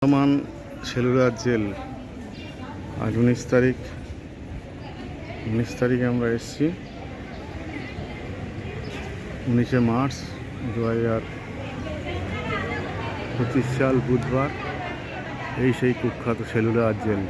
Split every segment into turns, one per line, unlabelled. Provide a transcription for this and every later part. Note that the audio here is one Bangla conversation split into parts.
বর্তমান সেলুলার জেল আজ 19 তারিখে আমরা এসেছি। 19শে মার্চ 2025 সাল বুধবার। এই সেই কুখ্যাত সেলুলার জেল।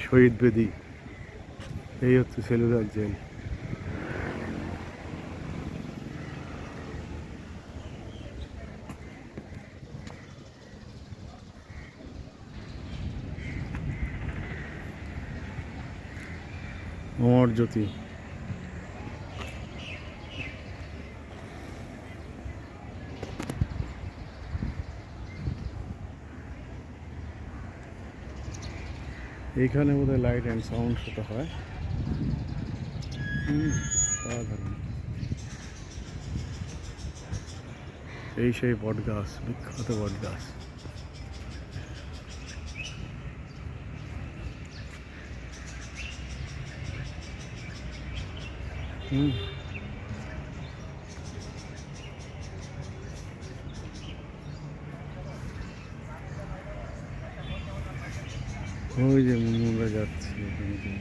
শহীদ বেদি, এই হচ্ছে সেলুলার জেল। অমর জ্যোতি। এইখানে বোধহয় লাইট অ্যান্ড সাউন্ড শোটা হয়। এই সেই বট গাছ, বিখ্যাত বট গাছ। ওই যে মুন্নুরা যাচ্ছে এখান দিয়ে।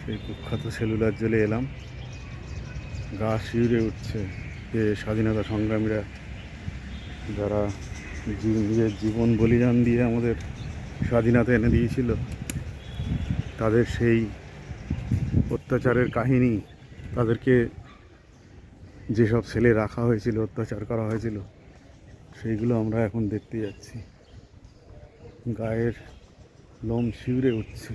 সেই কুখ্যাত সেলুলার জেলে এলাম। গা শিউরে উঠছে যে স্বাধীনতা সংগ্রামীরা যারা নিজের জীবন বলিদান দিয়ে আমাদের স্বাধীনতা এনে দিয়েছিল, তাদের সেই অত্যাচারের কাহিনী, তাদেরকে যেসব ছেলে রাখা হয়েছিল, অত্যাচার করা হয়েছিল, সেইগুলো আমরা এখন দেখতে যাচ্ছি। গায়ের লোম শিউরে উঠছে।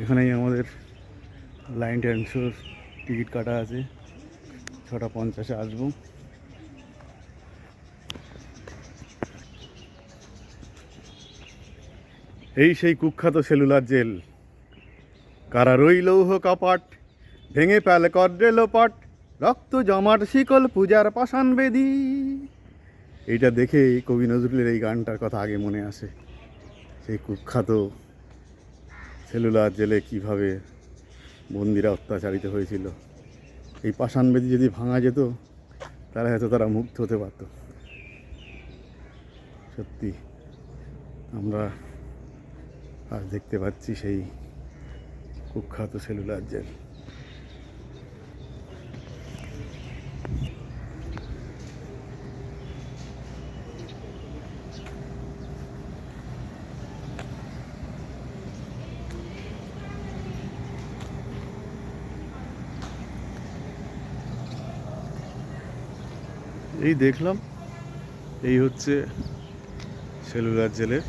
এখানেই আমাদের লাইন ট্রান্সফার টিকিট কাটা আছে। 6:50 আসবো। এই সেই কুখ্যাত সেলুলার জেল। কারারই লৌহ কপাট ভেঙে পেলে কর্ডে লোপাট, রক্ত জমাট শিকল পূজার পাষাণ বেদী। এইটা দেখে কবি নজরুলের এই গানটার কথা আগে মনে আসে। সেই কুখ্যাত সেলুলার জেলে কীভাবে বন্দিরা অত্যাচারিত হয়েছিল। এই পাষাণ বেদী যদি ভাঙা যেত, তাহলে হয়তো তারা মুক্ত হতে পারত। সত্যি আমরা আজ দেখতে পাচ্ছি সেই কুখ্যাত সেলুলার জেল। এই দেখলাম, এই হচ্ছে সেলুলার জেলের